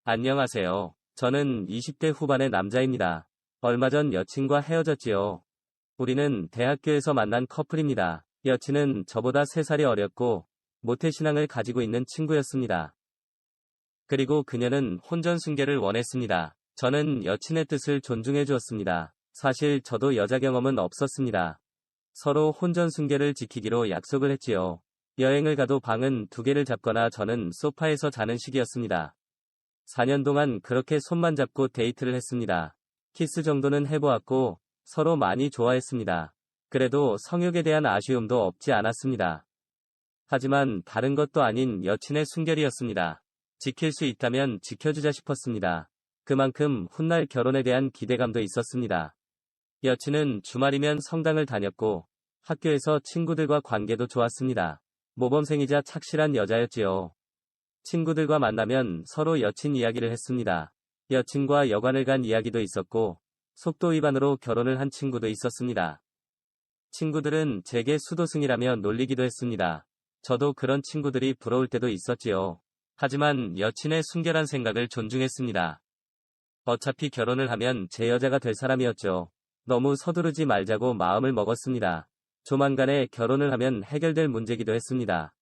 안녕하세요. 저는 20대 후반의 남자입니다. 얼마 전 여친과 헤어졌지요. 우리는 대학교에서 만난 커플입니다. 여친은 저보다 3살이 어렸고 모태신앙을 가지고 있는 친구였습니다. 그리고 그녀는 혼전순결을 원했습니다. 저는 여친의 뜻을 존중해 주었습니다. 사실 저도 여자 경험은 없었습니다. 서로 혼전순결을 지키기로 약속을 했지요. 여행을 가도 방은 2개를 잡거나 저는 소파에서 자는 식이었습니다. 4년 동안 그렇게 손만 잡고 데이트를 했습니다. 키스 정도는 해보았고 서로 많이 좋아했습니다. 그래도 성욕에 대한 아쉬움도 없지 않았습니다. 하지만 다른 것도 아닌 여친의 순결이었습니다. 지킬 수 있다면 지켜주자 싶었습니다. 그만큼 훗날 결혼에 대한 기대감도 있었습니다. 여친은 주말이면 성당을 다녔고 학교에서 친구들과 관계도 좋았습니다. 모범생이자 착실한 여자였지요. 친구들과 만나면 서로 여친 이야기를 했습니다. 여친과 여관을 간 이야기도 있었고 속도 위반으로 결혼을 한 친구도 있었습니다. 친구들은 제게 수도승이라며 놀리기도 했습니다. 저도 그런 친구들이 부러울 때도 있었지요. 하지만 여친의 순결한 생각을 존중했습니다. 어차피 결혼을 하면 제 여자가 될 사람이었죠. 너무 서두르지 말자고 마음을 먹었습니다. 조만간에 결혼을 하면 해결될 문제기도 했습니다.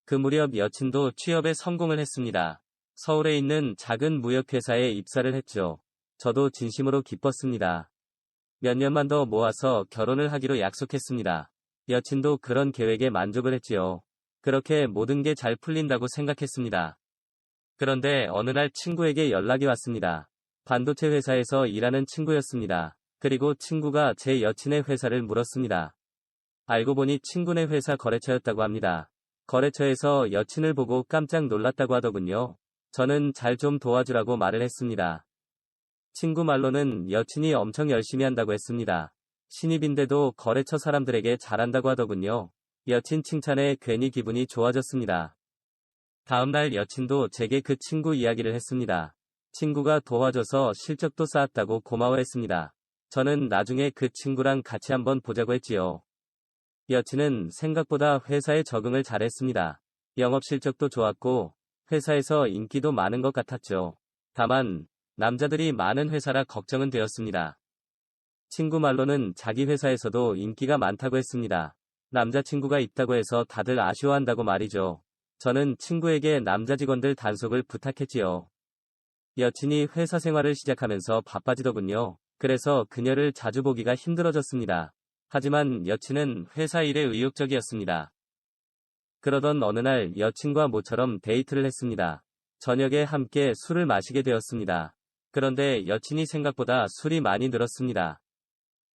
그 무렵 여친도 취업에 성공을 했습니다. 서울에 있는 작은 무역회사에 입사를 했죠. 저도 진심으로 기뻤습니다. 몇 년만 더 모아서 결혼을 하기로 약속했습니다. 여친도 그런 계획에 만족을 했지요. 그렇게 모든 게 잘 풀린다고 생각했습니다. 그런데 어느 날 친구에게 연락이 왔습니다. 반도체 회사에서 일하는 친구였습니다. 그리고 친구가 제 여친의 회사를 물었습니다. 알고 보니 친구네 회사 거래처였다고 합니다. 거래처에서 여친을 보고 깜짝 놀랐다고 하더군요. 저는 잘 좀 도와주라고 말을 했습니다. 친구 말로는 여친이 엄청 열심히 한다고 했습니다. 신입인데도 거래처 사람들에게 잘한다고 하더군요. 여친 칭찬에 괜히 기분이 좋아졌습니다. 다음날 여친도 제게 그 친구 이야기를 했습니다. 친구가 도와줘서 실적도 쌓았다고 고마워했습니다. 저는 나중에 그 친구랑 같이 한번 보자고 했지요. 여친은 생각보다 회사에 적응을 잘했습니다. 영업 실적도 좋았고 회사에서 인기도 많은 것 같았죠. 다만 남자들이 많은 회사라 걱정은 되었습니다. 친구 말로는 자기 회사에서도 인기가 많다고 했습니다. 남자친구가 있다고 해서 다들 아쉬워한다고 말이죠. 저는 친구에게 남자 직원들 단속을 부탁했지요. 여친이 회사 생활을 시작하면서 바빠지더군요. 그래서 그녀를 자주 보기가 힘들어졌습니다. 하지만 여친은 회사 일에 의욕적이었습니다. 그러던 어느 날 여친과 모처럼 데이트를 했습니다. 저녁에 함께 술을 마시게 되었습니다. 그런데 여친이 생각보다 술이 많이 늘었습니다.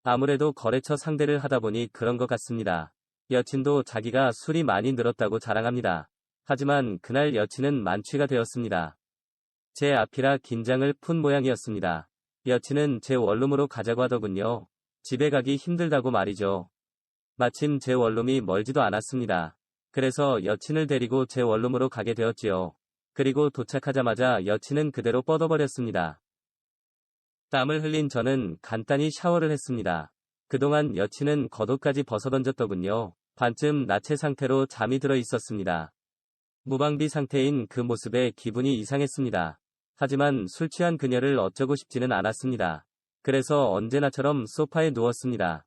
아무래도 거래처 상대를 하다 보니 그런 것 같습니다. 여친도 자기가 술이 많이 늘었다고 자랑합니다. 하지만 그날 여친은 만취가 되었습니다. 제 앞이라 긴장을 푼 모양이었습니다. 여친은 제 원룸으로 가자고 하더군요. 집에 가기 힘들다고 말이죠. 마침 제 원룸이 멀지도 않았습니다. 그래서 여친을 데리고 제 원룸으로 가게 되었지요. 그리고 도착하자마자 여친은 그대로 뻗어버렸습니다. 땀을 흘린 저는 간단히 샤워를 했습니다. 그동안 여친은 겉옷까지 벗어던졌더군요. 반쯤 나체 상태로 잠이 들어 있었습니다. 무방비 상태인 그 모습에 기분이 이상했습니다. 하지만 술 취한 그녀를 어쩌고 싶지는 않았습니다. 그래서 언제나처럼 소파에 누웠습니다.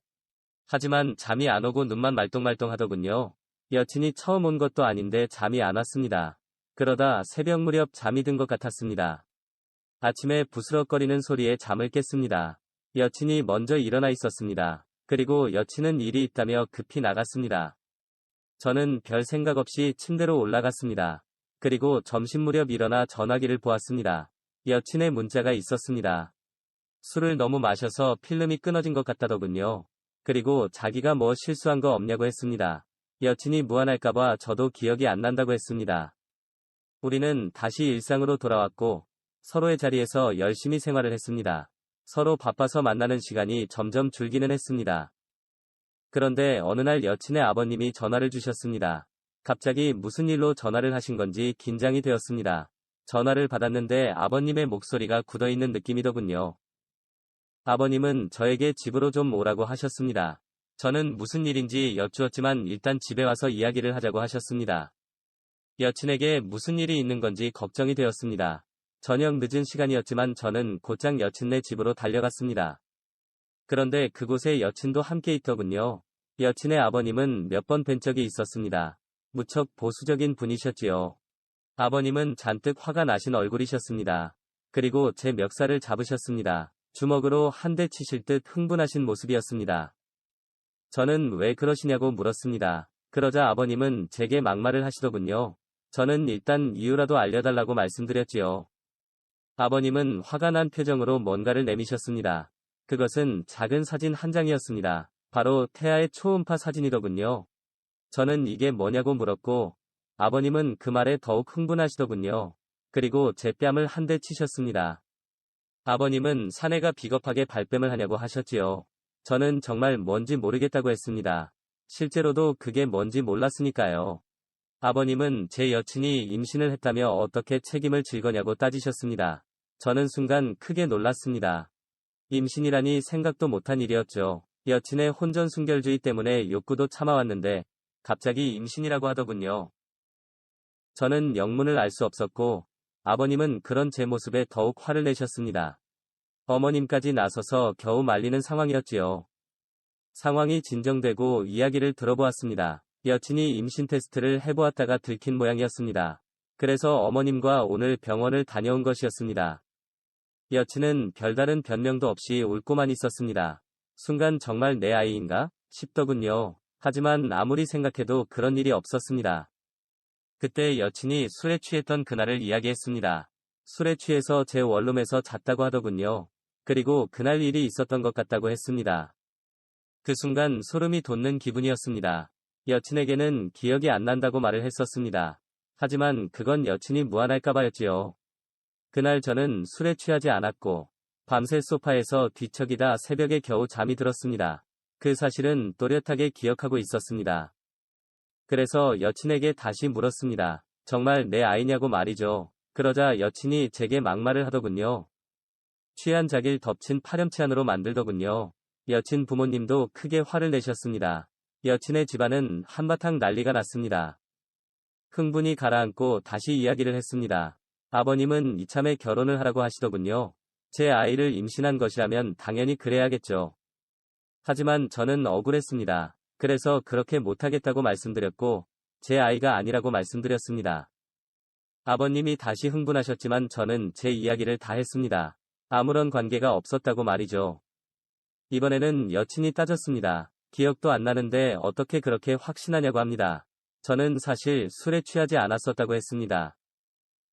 하지만 잠이 안 오고 눈만 말똥말똥 하더군요. 여친이 처음 온 것도 아닌데 잠이 안 왔습니다. 그러다 새벽 무렵 잠이 든 것 같았습니다. 아침에 부스럭거리는 소리에 잠을 깼습니다. 여친이 먼저 일어나 있었습니다. 그리고 여친은 일이 있다며 급히 나갔습니다. 저는 별 생각 없이 침대로 올라갔습니다. 그리고 점심 무렵 일어나 전화기를 보았습니다. 여친의 문자가 있었습니다. 술을 너무 마셔서 필름이 끊어진 것 같다더군요. 그리고 자기가 뭐 실수한 거 없냐고 했습니다. 여친이 무안할까봐 저도 기억이 안 난다고 했습니다. 우리는 다시 일상으로 돌아왔고 서로의 자리에서 열심히 생활을 했습니다. 서로 바빠서 만나는 시간이 점점 줄기는 했습니다. 그런데 어느 날 여친의 아버님이 전화를 주셨습니다. 갑자기 무슨 일로 전화를 하신 건지 긴장이 되었습니다. 전화를 받았는데 아버님의 목소리가 굳어있는 느낌이더군요. 아버님은 저에게 집으로 좀 오라고 하셨습니다. 저는 무슨 일인지 여쭈었지만 일단 집에 와서 이야기를 하자고 하셨습니다. 여친에게 무슨 일이 있는 건지 걱정이 되었습니다. 저녁 늦은 시간이었지만 저는 곧장 여친네 집으로 달려갔습니다. 그런데 그곳에 여친도 함께 있더군요. 여친의 아버님은 몇 번 뵌 적이 있었습니다. 무척 보수적인 분이셨지요. 아버님은 잔뜩 화가 나신 얼굴이셨습니다. 그리고 제 멱살을 잡으셨습니다. 주먹으로 한 대 치실 듯 흥분하신 모습이었습니다. 저는 왜 그러시냐고 물었습니다. 그러자 아버님은 제게 막말을 하시더군요. 저는 일단 이유라도 알려달라고 말씀드렸지요. 아버님은 화가 난 표정으로 뭔가를 내미셨습니다. 그것은 작은 사진 한 장이었습니다. 바로 태아의 초음파 사진이더군요. 저는 이게 뭐냐고 물었고, 아버님은 그 말에 더욱 흥분하시더군요. 그리고 제 뺨을 한 대 치셨습니다. 아버님은 사내가 비겁하게 발뺌을 하냐고 하셨지요. 저는 정말 뭔지 모르겠다고 했습니다. 실제로도 그게 뭔지 몰랐으니까요. 아버님은 제 여친이 임신을 했다며 어떻게 책임을 질 거냐고 따지셨습니다. 저는 순간 크게 놀랐습니다. 임신이라니 생각도 못한 일이었죠. 여친의 혼전 순결주의 때문에 욕구도 참아왔는데 갑자기 임신이라고 하더군요. 저는 영문을 알 수 없었고 아버님은 그런 제 모습에 더욱 화를 내셨습니다. 어머님까지 나서서 겨우 말리는 상황이었지요. 상황이 진정되고 이야기를 들어보았습니다. 여친이 임신 테스트를 해보았다가 들킨 모양이었습니다. 그래서 어머님과 오늘 병원을 다녀온 것이었습니다. 여친은 별다른 변명도 없이 웃고만 있었습니다. 순간 정말 내 아이인가? 싶더군요. 하지만 아무리 생각해도 그런 일이 없었습니다. 그때 여친이 술에 취했던 그날을 이야기했습니다. 술에 취해서 제 원룸에서 잤다고 하더군요. 그리고 그날 일이 있었던 것 같다고 했습니다. 그 순간 소름이 돋는 기분이었습니다. 여친에게는 기억이 안 난다고 말을 했었습니다. 하지만 그건 여친이 무안할까봐였지요. 그날 저는 술에 취하지 않았고 밤새 소파에서 뒤척이다 새벽에 겨우 잠이 들었습니다. 그 사실은 또렷하게 기억하고 있었습니다. 그래서 여친에게 다시 물었습니다. 정말 내 아이냐고 말이죠. 그러자 여친이 제게 막말을 하더군요. 취한 자기를 덮친 파렴치 안으로 만들더군요. 여친 부모님도 크게 화를 내셨습니다. 여친의 집안은 한바탕 난리가 났습니다. 흥분이 가라앉고 다시 이야기를 했습니다. 아버님은 이참에 결혼을 하라고 하시더군요. 제 아이를 임신한 것이라면 당연히 그래야겠죠. 하지만 저는 억울했습니다. 그래서 그렇게 못하겠다고 말씀드렸고 제 아이가 아니라고 말씀드렸습니다. 아버님이 다시 흥분하셨지만 저는 제 이야기를 다 했습니다. 아무런 관계가 없었다고 말이죠. 이번에는 여친이 따졌습니다. 기억도 안 나는데 어떻게 그렇게 확신하냐고 합니다. 저는 사실 술에 취하지 않았었다고 했습니다.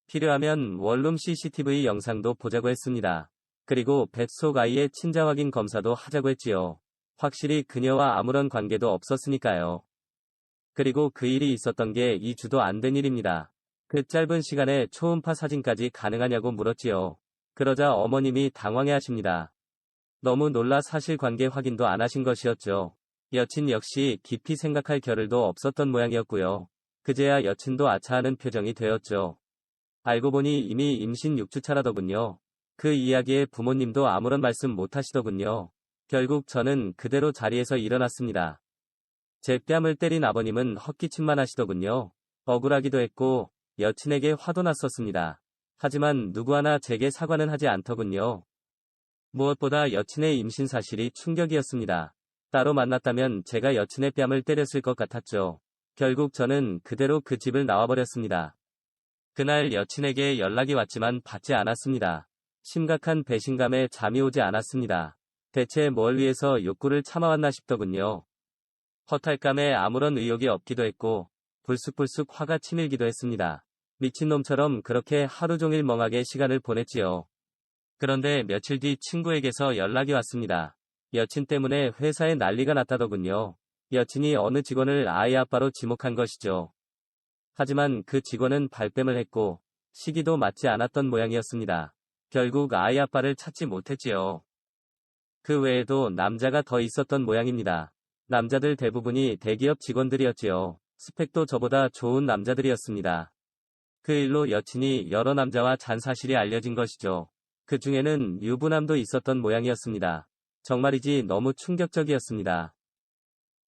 필요하면 원룸 CCTV 영상도 보자고 했습니다. 그리고 뱃속 아이의 친자 확인 검사도 하자고 했지요. 확실히 그녀와 아무런 관계도 없었으니까요. 그리고 그 일이 있었던 게 2주도 안 된 일입니다. 그 짧은 시간에 초음파 사진까지 가능하냐고 물었지요. 그러자 어머님이 당황해 하십니다. 너무 놀라 사실관계 확인도 안 하신 것이었죠. 여친 역시 깊이 생각할 겨를도 없었던 모양이었고요. 그제야 여친도 아차하는 표정이 되었죠. 알고 보니 이미 임신 6주차라더군요. 그 이야기에 부모님도 아무런 말씀 못 하시더군요. 결국 저는 그대로 자리에서 일어났습니다. 제 뺨을 때린 아버님은 헛기침만 하시더군요. 억울하기도 했고 여친에게 화도 났었습니다. 하지만 누구 하나 제게 사과는 하지 않더군요. 무엇보다 여친의 임신 사실이 충격이었습니다. 따로 만났다면 제가 여친의 뺨을 때렸을 것 같았죠. 결국 저는 그대로 그 집을 나와버렸습니다. 그날 여친에게 연락이 왔지만 받지 않았습니다. 심각한 배신감에 잠이 오지 않았습니다. 대체 뭘 위해서 욕구를 참아왔나 싶더군요. 허탈감에 아무런 의욕이 없기도 했고 불쑥불쑥 화가 치밀기도 했습니다. 미친놈처럼 그렇게 하루 종일 멍하게 시간을 보냈지요. 그런데 며칠 뒤 친구에게서 연락이 왔습니다. 여친 때문에 회사에 난리가 났다더군요. 여친이 어느 직원을 아이 아빠로 지목한 것이죠. 하지만 그 직원은 발뺌을 했고 시기도 맞지 않았던 모양이었습니다. 결국 아이 아빠를 찾지 못했지요. 그 외에도 남자가 더 있었던 모양입니다. 남자들 대부분이 대기업 직원들이었지요. 스펙도 저보다 좋은 남자들이었습니다. 그 일로 여친이 여러 남자와 잔 사실이 알려진 것이죠. 그 중에는 유부남도 있었던 모양이었습니다. 정말이지 너무 충격적이었습니다.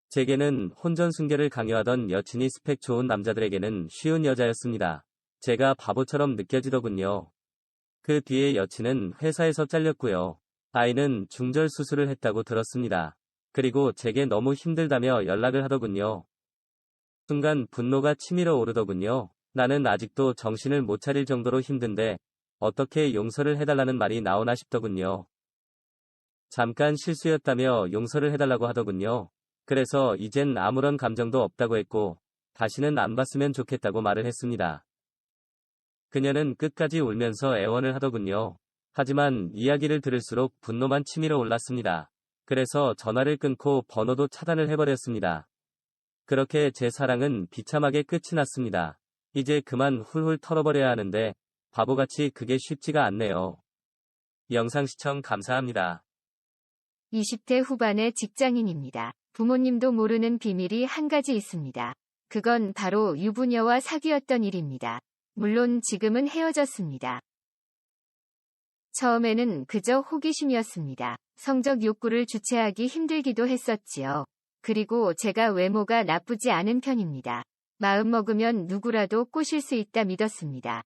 제게는 혼전순결을 강요하던 여친이 스펙 좋은 남자들에게는 쉬운 여자였습니다. 제가 바보처럼 느껴지더군요. 그 뒤에 여친은 회사에서 잘렸고요. 아이는 중절 수술을 했다고 들었습니다. 그리고 제게 너무 힘들다며 연락을 하더군요. 순간 분노가 치밀어 오르더군요. 나는 아직도 정신을 못 차릴 정도로 힘든데 어떻게 용서를 해달라는 말이 나오나 싶더군요. 잠깐 실수였다며 용서를 해달라고 하더군요. 그래서 이젠 아무런 감정도 없다고 했고 다시는 안 봤으면 좋겠다고 말을 했습니다. 그녀는 끝까지 울면서 애원을 하더군요. 하지만 이야기를 들을수록 분노만 치밀어 올랐습니다. 그래서 전화를 끊고 번호도 차단을 해버렸습니다. 그렇게 제 사랑은 비참하게 끝이 났습니다. 이제 그만 훌훌 털어버려야 하는데 바보같이 그게 쉽지가 않네요. 영상 시청 감사합니다. 20대 후반의 직장인입니다. 부모님도 모르는 비밀이 한 가지 있습니다. 그건 바로 유부녀와 사귀었던 일입니다. 물론 지금은 헤어졌습니다. 처음에는 그저 호기심이었습니다. 성적 욕구를 주체하기 힘들기도 했었지요. 그리고 제가 외모가 나쁘지 않은 편입니다. 마음먹으면 누구라도 꼬실 수 있다 믿었습니다.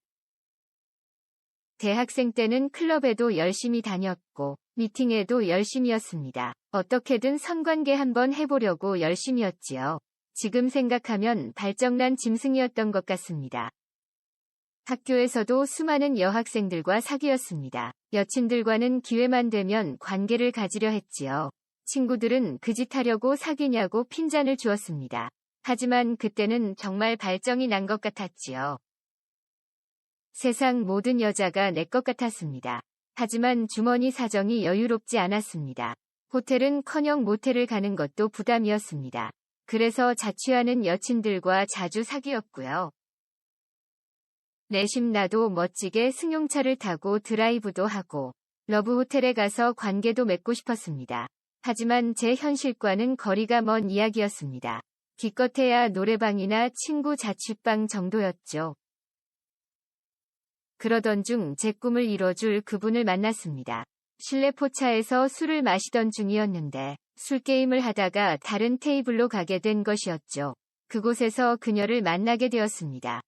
대학생 때는 클럽에도 열심히 다녔고 미팅에도 열심이었습니다. 어떻게든 성관계 한번 해보려고 열심이었지요. 지금 생각하면 발정난 짐승이었던 것 같습니다. 학교에서도 수많은 여학생들과 사귀었습니다. 여친들과는 기회만 되면 관계를 가지려 했지요. 친구들은 그 짓 하려고 사귀냐고 핀잔을 주었습니다. 하지만 그때는 정말 발정이 난 것 같았지요. 세상 모든 여자가 내 것 같았습니다. 하지만 주머니 사정이 여유롭지 않았습니다. 호텔은커녕 모텔을 가는 것도 부담이었습니다. 그래서 자취하는 여친들과 자주 사귀었고요. 내심나도 멋지게 승용차를 타고 드라이브도 하고 러브호텔에 가서 관계도 맺고 싶었습니다. 하지만 제 현실과는 거리가 먼 이야기였습니다. 기껏해야 노래방이나 친구 자취방 정도였죠. 그러던 중 제 꿈을 이뤄줄 그분을 만났습니다. 실내 포차에서 술을 마시던 중이었는데 술게임을 하다가 다른 테이블로 가게 된 것이었죠. 그곳에서 그녀를 만나게 되었습니다.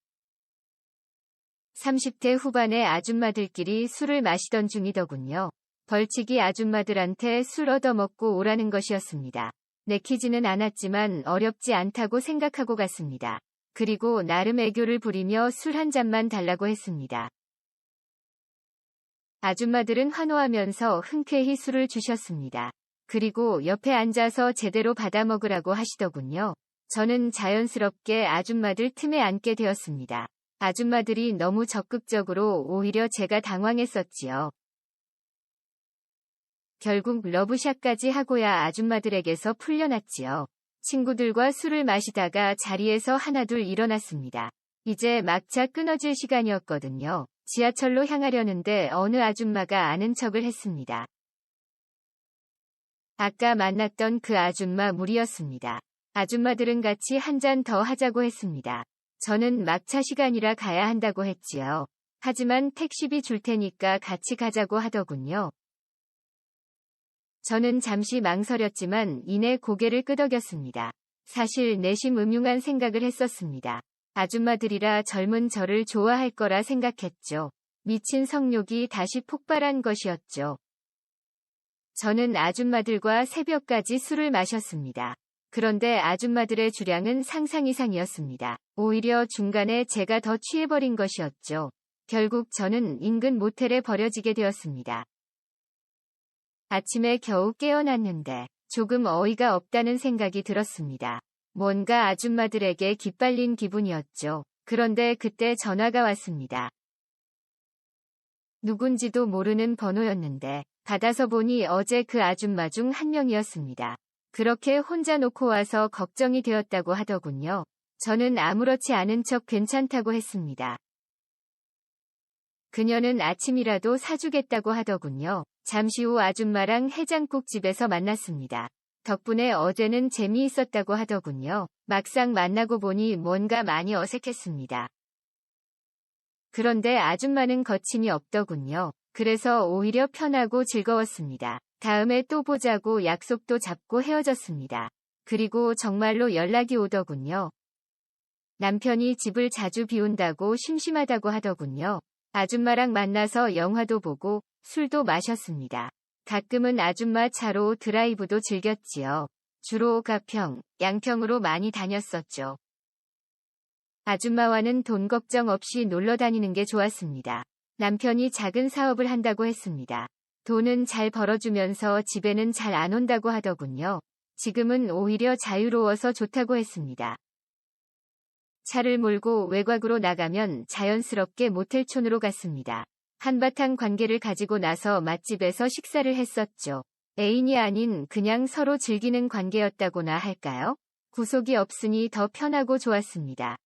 30대 후반의 아줌마들끼리 술을 마시던 중이더군요. 벌칙이 아줌마들한테 술 얻어먹고 오라는 것이었습니다. 내키지는 않았지만 어렵지 않다고 생각하고 갔습니다. 그리고 나름 애교를 부리며 술 한 잔만 달라고 했습니다. 아줌마들은 환호하면서 흔쾌히 술을 주셨습니다. 그리고 옆에 앉아서 제대로 받아 먹으라고 하시더군요. 저는 자연스럽게 아줌마들 틈에 앉게 되었습니다. 아줌마들이 너무 적극적으로 오히려 제가 당황했었지요. 결국 러브샷까지 하고야 아줌마들에게서 풀려났지요. 친구들과 술을 마시다가 자리에서 하나둘 일어났습니다. 이제 막차 끊어질 시간이었거든요. 지하철로 향하려는데 어느 아줌마가 아는 척을 했습니다. 아까 만났던 그 아줌마 무리였습니다. 아줌마들은 같이 한 잔 더 하자고 했습니다. 저는 막차 시간이라 가야 한다고 했지요. 하지만 택시비 줄 테니까 같이 가자고 하더군요. 저는 잠시 망설였지만 이내 고개를 끄덕였습니다. 사실 내심 음흉한 생각을 했었습니다. 아줌마들이라 젊은 저를 좋아할 거라 생각했죠. 미친 성욕이 다시 폭발한 것이었죠. 저는 아줌마들과 새벽까지 술을 마셨습니다. 그런데 아줌마들의 주량은 상상 이상이었습니다. 오히려 중간에 제가 더 취해버린 것이었죠. 결국 저는 인근 모텔에 버려지게 되었습니다. 아침에 겨우 깨어났는데 조금 어이가 없다는 생각이 들었습니다. 뭔가 아줌마들에게 기빨린 기분이었죠. 그런데 그때 전화가 왔습니다. 누군지도 모르는 번호였는데 받아서 보니 어제 그 아줌마 중 한 명이었습니다. 그렇게 혼자 놓고 와서 걱정이 되었다고 하더군요. 저는 아무렇지 않은 척 괜찮다고 했습니다. 그녀는 아침이라도 사주겠다고 하더군요. 잠시 후 아줌마랑 해장국집에서 만났습니다. 덕분에 어제는 재미있었다고 하더군요. 막상 만나고 보니 뭔가 많이 어색했습니다. 그런데 아줌마는 거침이 없더군요. 그래서 오히려 편하고 즐거웠습니다. 다음에 또 보자고 약속도 잡고 헤어졌습니다. 그리고 정말로 연락이 오더군요. 남편이 집을 자주 비운다고 심심하다고 하더군요. 아줌마랑 만나서 영화도 보고 술도 마셨습니다. 가끔은 아줌마 차로 드라이브도 즐겼지요. 주로 가평, 양평으로 많이 다녔었죠. 아줌마와는 돈 걱정 없이 놀러 다니는 게 좋았습니다. 남편이 작은 사업을 한다고 했습니다. 돈은 잘 벌어주면서 집에는 잘 안 온다고 하더군요. 지금은 오히려 자유로워서 좋다고 했습니다. 차를 몰고 외곽으로 나가면 자연스럽게 모텔촌으로 갔습니다. 한바탕 관계를 가지고 나서 맛집에서 식사를 했었죠. 애인이 아닌 그냥 서로 즐기는 관계였다고나 할까요? 구속이 없으니 더 편하고 좋았습니다.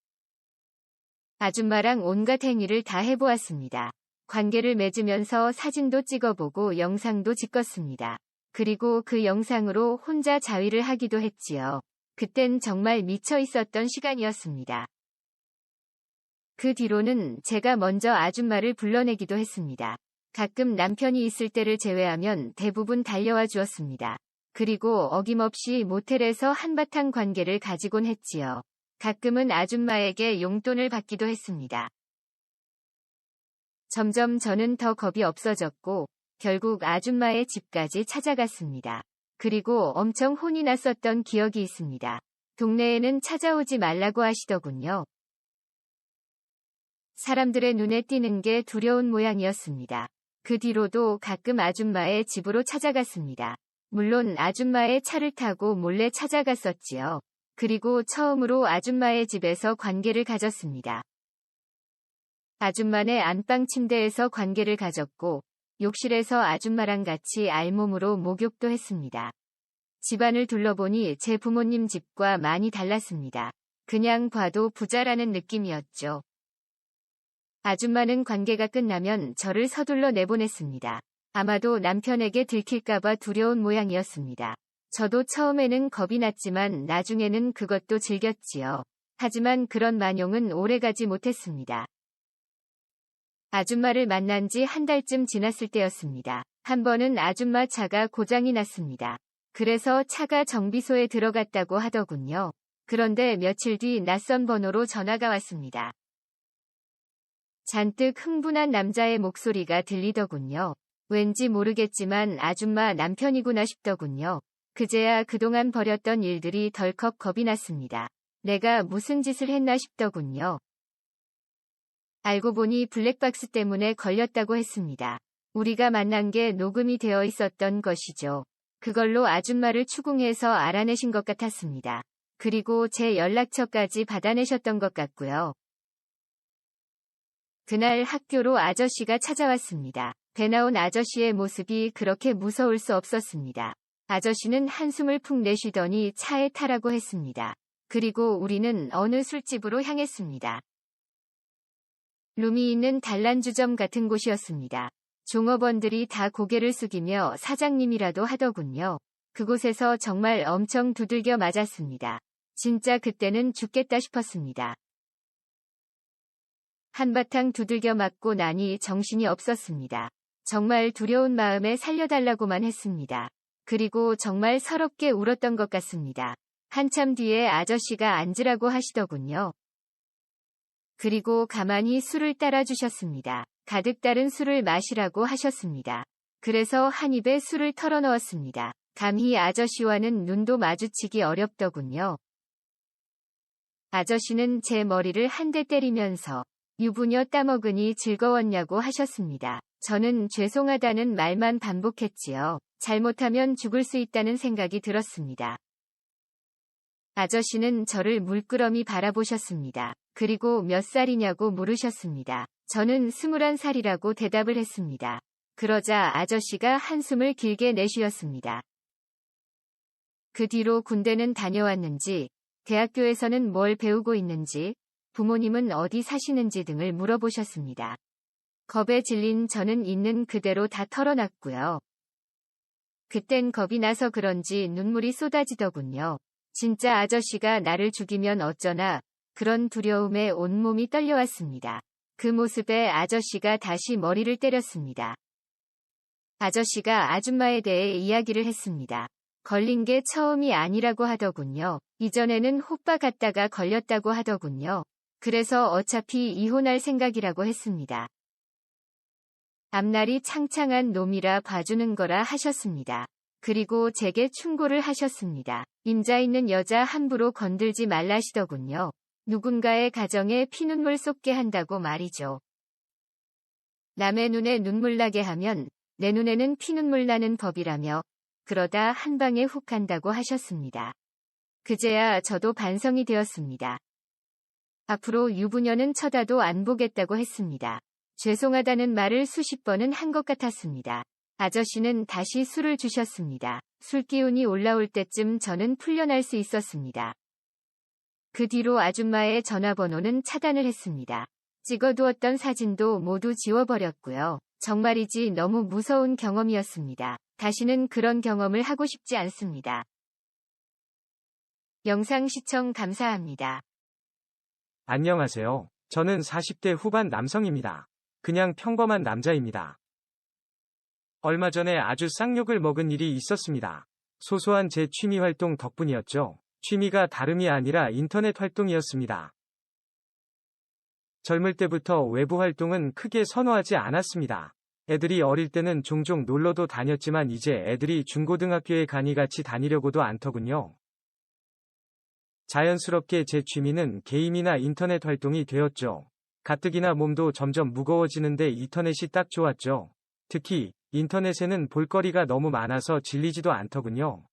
아줌마랑 온갖 행위를 다 해보았습니다. 관계를 맺으면서 사진도 찍어보고 영상도 찍었습니다. 그리고 그 영상으로 혼자 자위를 하기도 했지요. 그땐 정말 미쳐 있었던 시간이었습니다. 그 뒤로는 제가 먼저 아줌마를 불러내기도 했습니다. 가끔 남편이 있을 때를 제외하면 대부분 달려와 주었습니다. 그리고 어김없이 모텔에서 한바탕 관계를 가지곤 했지요. 가끔은 아줌마에게 용돈을 받기도 했습니다. 점점 저는 더 겁이 없어졌고 결국 아줌마의 집까지 찾아갔습니다. 그리고 엄청 혼이 났었던 기억이 있습니다. 동네에는 찾아오지 말라고 하시더군요. 사람들의 눈에 띄는 게 두려운 모양이었습니다. 그 뒤로도 가끔 아줌마의 집으로 찾아갔습니다. 물론 아줌마의 차를 타고 몰래 찾아갔었지요. 그리고 처음으로 아줌마의 집에서 관계를 가졌습니다. 아줌마네 안방 침대에서 관계를 가졌고 욕실에서 아줌마랑 같이 알몸으로 목욕도 했습니다. 집안을 둘러보니 제 부모님 집과 많이 달랐습니다. 그냥 봐도 부자라는 느낌이었죠. 아줌마는 관계가 끝나면 저를 서둘러 내보냈습니다. 아마도 남편에게 들킬까봐 두려운 모양이었습니다. 저도 처음에는 겁이 났지만 나중에는 그것도 즐겼지요. 하지만 그런 만용은 오래가지 못했습니다. 아줌마를 만난 지 한 달쯤 지났을 때였습니다. 한 번은 아줌마 차가 고장이 났습니다. 그래서 차가 정비소에 들어갔다고 하더군요. 그런데 며칠 뒤 낯선 번호로 전화가 왔습니다. 잔뜩 흥분한 남자의 목소리가 들리더군요. 왠지 모르겠지만 아줌마 남편이구나 싶더군요. 그제야 그동안 벌였던 일들이 덜컥 겁이 났습니다. 내가 무슨 짓을 했나 싶더군요. 알고 보니 블랙박스 때문에 걸렸다고 했습니다. 우리가 만난 게 녹음이 되어 있었던 것이죠. 그걸로 아줌마를 추궁해서 알아내신 것 같았습니다. 그리고 제 연락처까지 받아내셨던 것 같고요. 그날 학교로 아저씨가 찾아왔습니다. 배 나온 아저씨의 모습이 그렇게 무서울 수 없었습니다. 아저씨는 한숨을 푹 내쉬더니 차에 타라고 했습니다. 그리고 우리는 어느 술집으로 향했습니다. 룸이 있는 단란주점 같은 곳이었습니다. 종업원들이 다 고개를 숙이며 사장님이라도 하더군요. 그곳에서 정말 엄청 두들겨 맞았습니다. 진짜 그때는 죽겠다 싶었습니다. 한바탕 두들겨 맞고 나니 정신이 없었습니다. 정말 두려운 마음에 살려달라고만 했습니다. 그리고 정말 서럽게 울었던 것 같습니다. 한참 뒤에 아저씨가 앉으라고 하시더군요. 그리고 가만히 술을 따라주셨습니다. 가득 따른 술을 마시라고 하셨습니다. 그래서 한 입에 술을 털어넣었습니다. 감히 아저씨와는 눈도 마주치기 어렵더군요. 아저씨는 제 머리를 한 대 때리면서 유부녀 따먹으니 즐거웠냐고 하셨습니다. 저는 죄송하다는 말만 반복했지요. 잘못하면 죽을 수 있다는 생각이 들었습니다. 아저씨는 저를 물끄러미 바라보셨습니다. 그리고 몇 살이냐고 물으셨습니다. 저는 21살이라고 대답을 했습니다. 그러자 아저씨가 한숨을 길게 내쉬었습니다. 그 뒤로 군대는 다녀왔는지, 대학교에서는 뭘 배우고 있는지, 부모님은 어디 사시는지 등을 물어보셨습니다. 겁에 질린 저는 있는 그대로 다 털어놨고요. 그땐 겁이 나서 그런지 눈물이 쏟아지더군요. 진짜 아저씨가 나를 죽이면 어쩌나 그런 두려움에 온몸이 떨려왔습니다. 그 모습에 아저씨가 다시 머리를 때렸습니다. 아저씨가 아줌마에 대해 이야기를 했습니다. 걸린 게 처음이 아니라고 하더군요. 이전에는 호빠 갔다가 걸렸다고 하더군요. 그래서 어차피 이혼할 생각이라고 했습니다. 앞날이 창창한 놈이라 봐주는 거라 하셨습니다. 그리고 제게 충고를 하셨습니다. 임자 있는 여자 함부로 건들지 말라시더군요. 누군가의 가정에 피눈물 쏟게 한다고 말이죠. 남의 눈에 눈물 나게 하면 내 눈에는 피눈물 나는 법이라며 그러다 한 방에 훅 간다고 하셨습니다. 그제야 저도 반성이 되었습니다. 앞으로 유부녀는 쳐다도 안 보겠다고 했습니다. 죄송하다는 말을 수십 번은 한 것 같았습니다. 아저씨는 다시 술을 주셨습니다. 술 기운이 올라올 때쯤 저는 풀려날 수 있었습니다. 그 뒤로 아줌마의 전화번호는 차단을 했습니다. 찍어두었던 사진도 모두 지워버렸고요. 정말이지 너무 무서운 경험이었습니다. 다시는 그런 경험을 하고 싶지 않습니다. 영상 시청 감사합니다. 안녕하세요. 저는 40대 후반 남성입니다. 그냥 평범한 남자입니다. 얼마 전에 아주 쌍욕을 먹은 일이 있었습니다. 소소한 제 취미 활동 덕분이었죠. 취미가 다름이 아니라 인터넷 활동이었습니다. 젊을 때부터 외부 활동은 크게 선호하지 않았습니다. 애들이 어릴 때는 종종 놀러도 다녔지만 이제 애들이 중고등학교에 가니 같이 다니려고도 않더군요. 자연스럽게 제 취미는 게임이나 인터넷 활동이 되었죠. 가뜩이나 몸도 점점 무거워지는데 인터넷이 딱 좋았죠. 특히 인터넷에는 볼거리가 너무 많아서 질리지도 않더군요.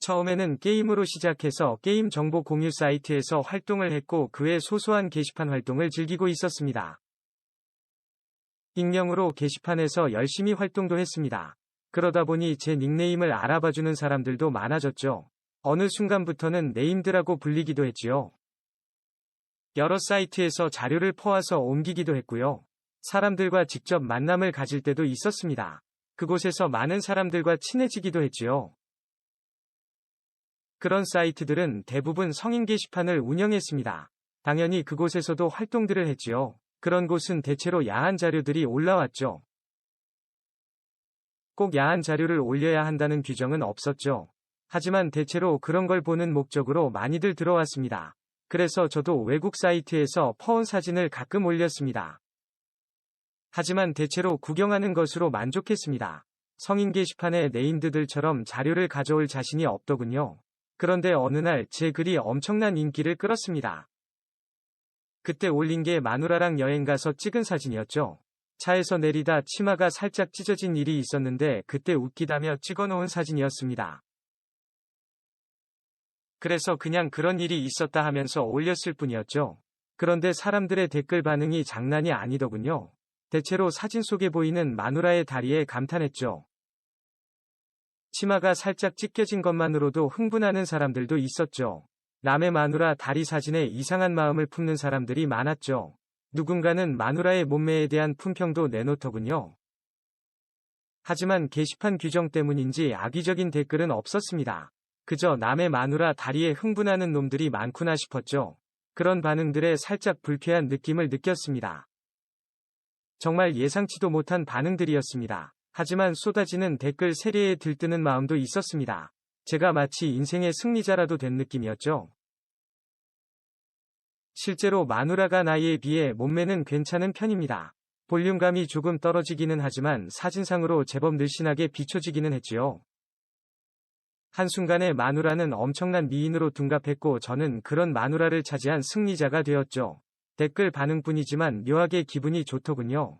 처음에는 게임으로 시작해서 게임 정보 공유 사이트에서 활동을 했고 그 외 소소한 게시판 활동을 즐기고 있었습니다. 익명으로 게시판에서 열심히 활동도 했습니다. 그러다 보니 제 닉네임을 알아봐주는 사람들도 많아졌죠. 어느 순간부터는 네임드라고 불리기도 했지요. 여러 사이트에서 자료를 퍼와서 옮기기도 했고요. 사람들과 직접 만남을 가질 때도 있었습니다. 그곳에서 많은 사람들과 친해지기도 했지요. 그런 사이트들은 대부분 성인 게시판을 운영했습니다. 당연히 그곳에서도 활동들을 했지요. 그런 곳은 대체로 야한 자료들이 올라왔죠. 꼭 야한 자료를 올려야 한다는 규정은 없었죠. 하지만 대체로 그런 걸 보는 목적으로 많이들 들어왔습니다. 그래서 저도 외국 사이트에서 퍼온 사진을 가끔 올렸습니다. 하지만 대체로 구경하는 것으로 만족했습니다. 성인 게시판의 네임드들처럼 자료를 가져올 자신이 없더군요. 그런데 어느 날 제 글이 엄청난 인기를 끌었습니다. 그때 올린 게 마누라랑 여행 가서 찍은 사진이었죠. 차에서 내리다 치마가 살짝 찢어진 일이 있었는데 그때 웃기다며 찍어놓은 사진이었습니다. 그래서 그냥 그런 일이 있었다 하면서 올렸을 뿐이었죠. 그런데 사람들의 댓글 반응이 장난이 아니더군요. 대체로 사진 속에 보이는 마누라의 다리에 감탄했죠. 치마가 살짝 찢겨진 것만으로도 흥분하는 사람들도 있었죠. 남의 마누라 다리 사진에 이상한 마음을 품는 사람들이 많았죠. 누군가는 마누라의 몸매에 대한 품평도 내놓더군요. 하지만 게시판 규정 때문인지 악의적인 댓글은 없었습니다. 그저 남의 마누라 다리에 흥분하는 놈들이 많구나 싶었죠. 그런 반응들에 살짝 불쾌한 느낌을 느꼈습니다. 정말 예상치도 못한 반응들이었습니다. 하지만 쏟아지는 댓글 세례에 들뜨는 마음도 있었습니다. 제가 마치 인생의 승리자라도 된 느낌이었죠. 실제로 마누라가 나이에 비해 몸매는 괜찮은 편입니다. 볼륨감이 조금 떨어지기는 하지만 사진상으로 제법 늘씬하게 비춰지기는 했지요. 한순간에 마누라는 엄청난 미인으로 둔갑했고 저는 그런 마누라를 차지한 승리자가 되었죠. 댓글 반응뿐이지만 묘하게 기분이 좋더군요.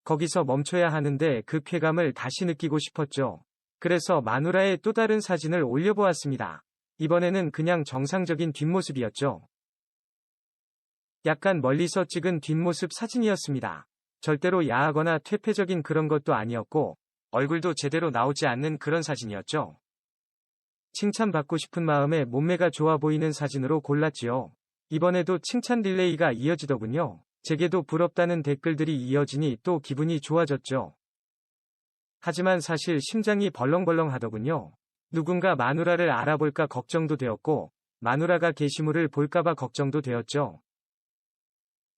거기서 멈춰야 하는데 그 쾌감을 다시 느끼고 싶었죠. 그래서 마누라의 또 다른 사진을 올려보았습니다. 이번에는 그냥 정상적인 뒷모습이었죠. 약간 멀리서 찍은 뒷모습 사진이었습니다. 절대로 야하거나 퇴폐적인 그런 것도 아니었고 얼굴도 제대로 나오지 않는 그런 사진이었죠. 칭찬받고 싶은 마음에 몸매가 좋아 보이는 사진으로 골랐지요. 이번에도 칭찬 릴레이가 이어지더군요. 제게도 부럽다는 댓글들이 이어지니 또 기분이 좋아졌죠. 하지만 사실 심장이 벌렁벌렁 하더군요. 누군가 마누라를 알아볼까 걱정도 되었고 마누라가 게시물을 볼까봐 걱정도 되었죠.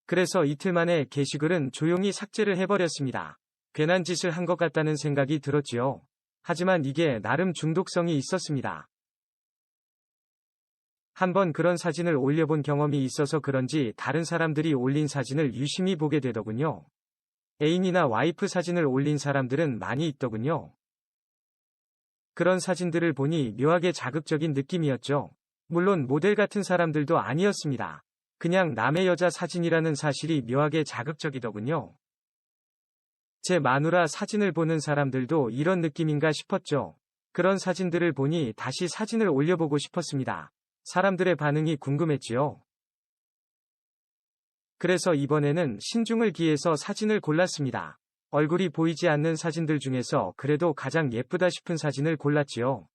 그래서 이틀 만에 게시글은 조용히 삭제를 해버렸습니다. 괜한 짓을 한 것 같다는 생각이 들었지요. 하지만 이게 나름 중독성이 있었습니다. 한번 그런 사진을 올려본 경험이 있어서 그런지 다른 사람들이 올린 사진을 유심히 보게 되더군요. 애인이나 와이프 사진을 올린 사람들은 많이 있더군요. 그런 사진들을 보니 묘하게 자극적인 느낌이었죠. 물론 모델 같은 사람들도 아니었습니다. 그냥 남의 여자 사진이라는 사실이 묘하게 자극적이더군요. 제 마누라 사진을 보는 사람들도 이런 느낌인가 싶었죠. 그런 사진들을 보니 다시 사진을 올려보고 싶었습니다. 사람들의 반응이 궁금했지요. 그래서 이번에는 신중을 기해서 사진을 골랐습니다. 얼굴이 보이지 않는 사진들 중에서 그래도 가장 예쁘다 싶은 사진을 골랐지요.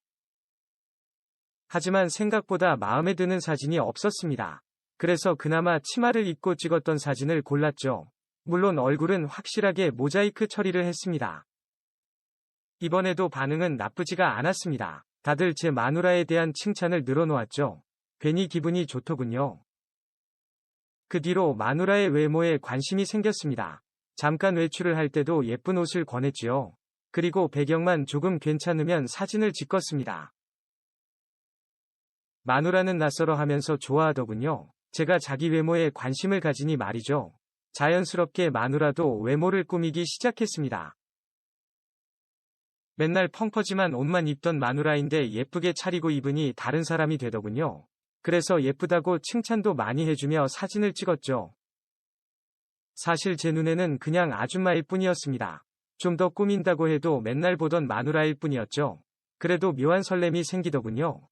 하지만 생각보다 마음에 드는 사진이 없었습니다. 그래서 그나마 치마를 입고 찍었던 사진을 골랐죠. 물론 얼굴은 확실하게 모자이크 처리를 했습니다. 이번에도 반응은 나쁘지가 않았습니다. 다들 제 마누라에 대한 칭찬을 늘어놓았죠. 괜히 기분이 좋더군요. 그 뒤로 마누라의 외모에 관심이 생겼습니다. 잠깐 외출을 할 때도 예쁜 옷을 권했지요. 그리고 배경만 조금 괜찮으면 사진을 찍었습니다. 마누라는 낯설어 하면서 좋아하더군요. 제가 자기 외모에 관심을 가지니 말이죠. 자연스럽게 마누라도 외모를 꾸미기 시작했습니다. 맨날 펑퍼짐한 옷만 입던 마누라인데 예쁘게 차리고 입으니 다른 사람이 되더군요. 그래서 예쁘다고 칭찬도 많이 해주며 사진을 찍었죠. 사실 제 눈에는 그냥 아줌마일 뿐이었습니다. 좀 더 꾸민다고 해도 맨날 보던 마누라일 뿐이었죠. 그래도 묘한 설렘이 생기더군요.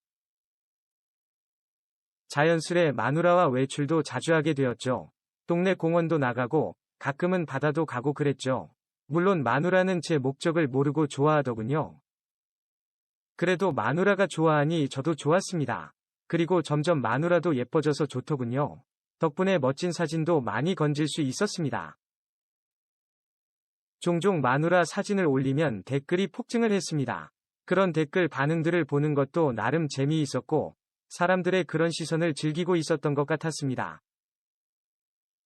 자연스레 마누라와 외출도 자주 하게 되었죠. 동네 공원도 나가고 가끔은 바다도 가고 그랬죠. 물론 마누라는 제 목적을 모르고 좋아하더군요. 그래도 마누라가 좋아하니 저도 좋았습니다. 그리고 점점 마누라도 예뻐져서 좋더군요. 덕분에 멋진 사진도 많이 건질 수 있었습니다. 종종 마누라 사진을 올리면 댓글이 폭증을 했습니다. 그런 댓글 반응들을 보는 것도 나름 재미있었고 사람들의 그런 시선을 즐기고 있었던 것 같았습니다.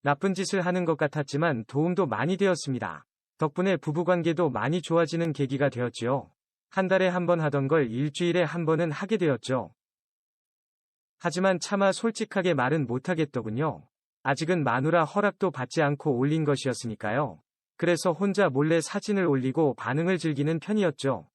나쁜 짓을 하는 것 같았지만 도움도 많이 되었습니다. 덕분에 부부관계도 많이 좋아지는 계기가 되었지요. 한 달에 한 번 하던 걸 일주일에 한 번은 하게 되었죠. 하지만 차마 솔직하게 말은 못하겠더군요. 아직은 마누라 허락도 받지 않고 올린 것이었으니까요. 그래서 혼자 몰래 사진을 올리고 반응을 즐기는 편이었죠.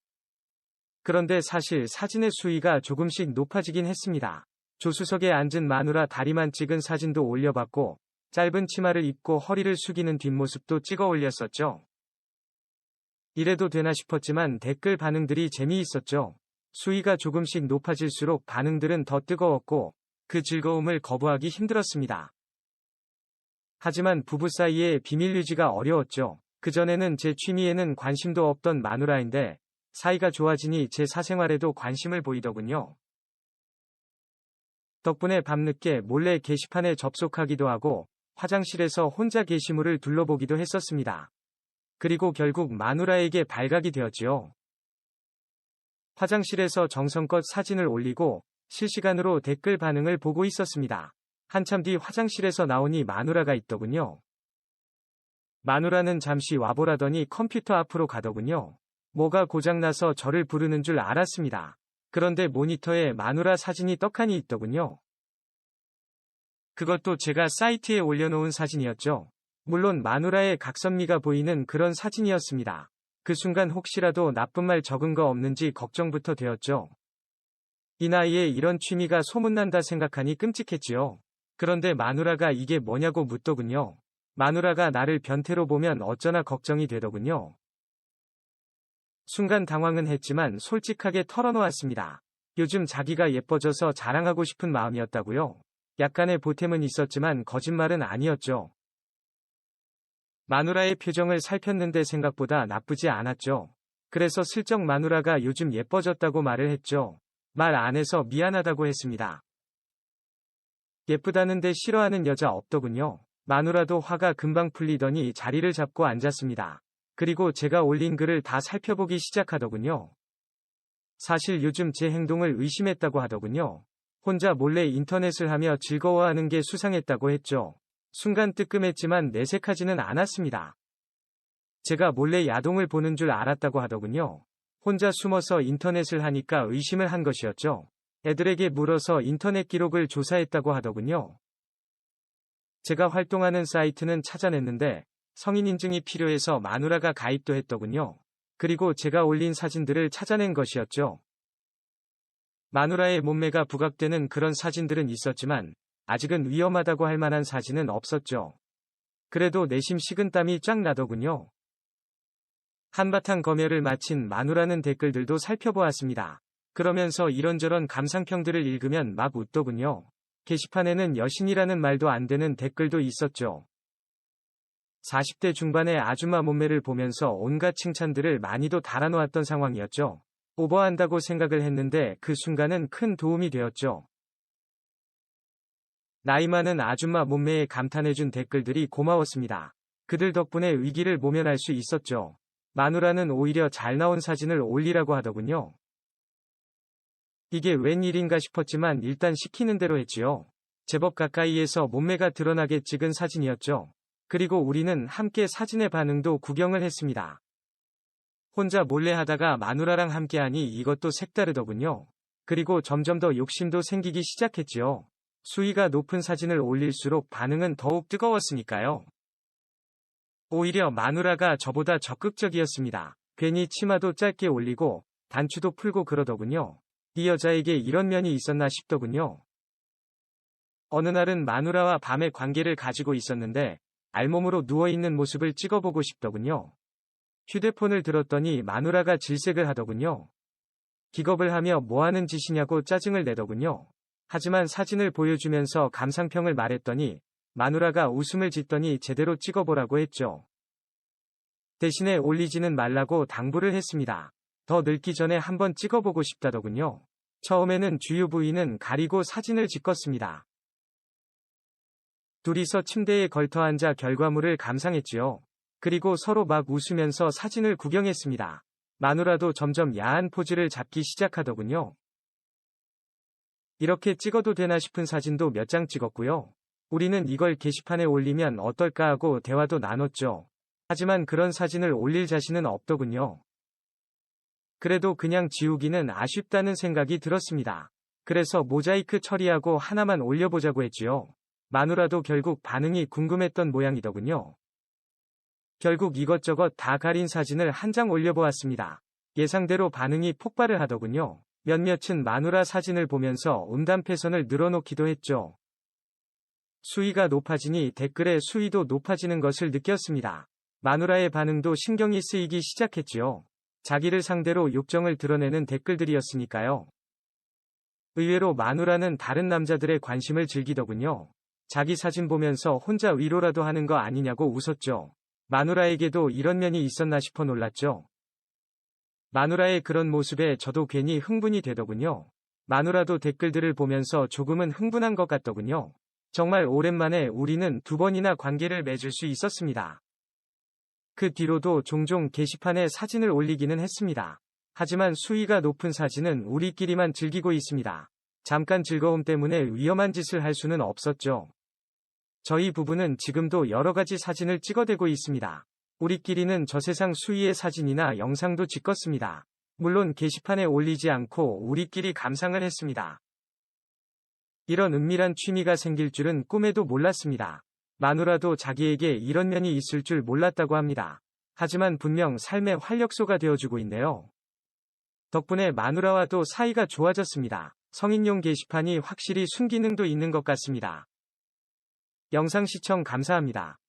그런데 사실 사진의 수위가 조금씩 높아지긴 했습니다. 조수석에 앉은 마누라 다리만 찍은 사진도 올려봤고 짧은 치마를 입고 허리를 숙이는 뒷모습도 찍어 올렸었죠. 이래도 되나 싶었지만 댓글 반응들이 재미있었죠. 수위가 조금씩 높아질수록 반응들은 더 뜨거웠고 그 즐거움을 거부하기 힘들었습니다. 하지만 부부 사이의 비밀 유지가 어려웠죠. 그전에는 제 취미에는 관심도 없던 마누라인데 사이가 좋아지니 제 사생활에도 관심을 보이더군요. 덕분에 밤늦게 몰래 게시판에 접속하기도 하고 화장실에서 혼자 게시물을 둘러보기도 했었습니다. 그리고 결국 마누라에게 발각이 되었지요. 화장실에서 정성껏 사진을 올리고 실시간으로 댓글 반응을 보고 있었습니다. 한참 뒤 화장실에서 나오니 마누라가 있더군요. 마누라는 잠시 와보라더니 컴퓨터 앞으로 가더군요. 뭐가 고장나서 저를 부르는 줄 알았습니다. 그런데 모니터에 마누라 사진이 떡하니 있더군요. 그것도 제가 사이트에 올려놓은 사진이었죠. 물론 마누라의 각선미가 보이는 그런 사진이었습니다. 그 순간 혹시라도 나쁜 말 적은 거 없는지 걱정부터 되었죠. 이 나이에 이런 취미가 소문난다 생각하니 끔찍했지요. 그런데 마누라가 이게 뭐냐고 묻더군요. 마누라가 나를 변태로 보면 어쩌나 걱정이 되더군요. 순간 당황은 했지만 솔직하게 털어놓았습니다. 요즘 자기가 예뻐져서 자랑하고 싶은 마음이었다고요. 약간의 보탬은 있었지만 거짓말은 아니었죠. 마누라의 표정을 살폈는데 생각보다 나쁘지 않았죠. 그래서 슬쩍 마누라가 요즘 예뻐졌다고 말을 했죠. 말 안 해서 미안하다고 했습니다. 예쁘다는데 싫어하는 여자 없더군요. 마누라도 화가 금방 풀리더니 자리를 잡고 앉았습니다. 그리고 제가 올린 글을 다 살펴보기 시작하더군요. 사실 요즘 제 행동을 의심했다고 하더군요. 혼자 몰래 인터넷을 하며 즐거워하는 게 수상했다고 했죠. 순간 뜨끔했지만 내색하지는 않았습니다. 제가 몰래 야동을 보는 줄 알았다고 하더군요. 혼자 숨어서 인터넷을 하니까 의심을 한 것이었죠. 애들에게 물어서 인터넷 기록을 조사했다고 하더군요. 제가 활동하는 사이트는 찾아냈는데 성인 인증이 필요해서 마누라가 가입도 했더군요. 그리고 제가 올린 사진들을 찾아낸 것이었죠. 마누라의 몸매가 부각되는 그런 사진들은 있었지만 아직은 위험하다고 할 만한 사진은 없었죠. 그래도 내심 식은땀이 쫙 나더군요. 한바탕 검열을 마친 마누라는 댓글들도 살펴보았습니다. 그러면서 이런저런 감상평들을 읽으면 막 웃더군요. 게시판에는 여신이라는 말도 안 되는 댓글도 있었죠. 40대 중반의 아줌마 몸매를 보면서 온갖 칭찬들을 많이도 달아놓았던 상황이었죠. 오버한다고 생각을 했는데 그 순간은 큰 도움이 되었죠. 나이 많은 아줌마 몸매에 감탄해준 댓글들이 고마웠습니다. 그들 덕분에 위기를 모면할 수 있었죠. 마누라는 오히려 잘 나온 사진을 올리라고 하더군요. 이게 웬일인가 싶었지만 일단 시키는 대로 했지요. 제법 가까이에서 몸매가 드러나게 찍은 사진이었죠. 그리고 우리는 함께 사진의 반응도 구경을 했습니다. 혼자 몰래 하다가 마누라랑 함께하니 이것도 색다르더군요. 그리고 점점 더 욕심도 생기기 시작했지요. 수위가 높은 사진을 올릴수록 반응은 더욱 뜨거웠으니까요. 오히려 마누라가 저보다 적극적이었습니다. 괜히 치마도 짧게 올리고 단추도 풀고 그러더군요. 이 여자에게 이런 면이 있었나 싶더군요. 어느 날은 마누라와 밤의 관계를 가지고 있었는데 알몸으로 누워있는 모습을 찍어보고 싶더군요. 휴대폰을 들었더니 마누라가 질색을 하더군요. 기겁을 하며 뭐하는 짓이냐고 짜증을 내더군요. 하지만 사진을 보여주면서 감상평을 말했더니 마누라가 웃음을 짓더니 제대로 찍어보라고 했죠. 대신에 올리지는 말라고 당부를 했습니다. 더 늙기 전에 한번 찍어보고 싶다더군요. 처음에는 주요 부위는 가리고 사진을 찍었습니다. 둘이서 침대에 걸터 앉아 결과물을 감상했지요. 그리고 서로 막 웃으면서 사진을 구경했습니다. 마누라도 점점 야한 포즈를 잡기 시작하더군요. 이렇게 찍어도 되나 싶은 사진도 몇 장 찍었고요. 우리는 이걸 게시판에 올리면 어떨까 하고 대화도 나눴죠. 하지만 그런 사진을 올릴 자신은 없더군요. 그래도 그냥 지우기는 아쉽다는 생각이 들었습니다. 그래서 모자이크 처리하고 하나만 올려보자고 했지요. 마누라도 결국 반응이 궁금했던 모양이더군요. 결국 이것저것 다 가린 사진을 한 장 올려보았습니다. 예상대로 반응이 폭발을 하더군요. 몇몇은 마누라 사진을 보면서 음담패선을 늘어놓기도 했죠. 수위가 높아지니 댓글의 수위도 높아지는 것을 느꼈습니다. 마누라의 반응도 신경이 쓰이기 시작했지요. 자기를 상대로 욕정을 드러내는 댓글들이었으니까요. 의외로 마누라는 다른 남자들의 관심을 즐기더군요. 자기 사진 보면서 혼자 위로라도 하는 거 아니냐고 웃었죠. 마누라에게도 이런 면이 있었나 싶어 놀랐죠. 마누라의 그런 모습에 저도 괜히 흥분이 되더군요. 마누라도 댓글들을 보면서 조금은 흥분한 것 같더군요. 정말 오랜만에 우리는 2번이나 관계를 맺을 수 있었습니다. 그 뒤로도 종종 게시판에 사진을 올리기는 했습니다. 하지만 수위가 높은 사진은 우리끼리만 즐기고 있습니다. 잠깐 즐거움 때문에 위험한 짓을 할 수는 없었죠. 저희 부부는 지금도 여러 가지 사진을 찍어대고 있습니다. 우리끼리는 저세상 수위의 사진이나 영상도 찍었습니다. 물론 게시판에 올리지 않고 우리끼리 감상을 했습니다. 이런 은밀한 취미가 생길 줄은 꿈에도 몰랐습니다. 마누라도 자기에게 이런 면이 있을 줄 몰랐다고 합니다. 하지만 분명 삶의 활력소가 되어주고 있네요. 덕분에 마누라와도 사이가 좋아졌습니다. 성인용 게시판이 확실히 순기능도 있는 것 같습니다. 영상 시청 감사합니다.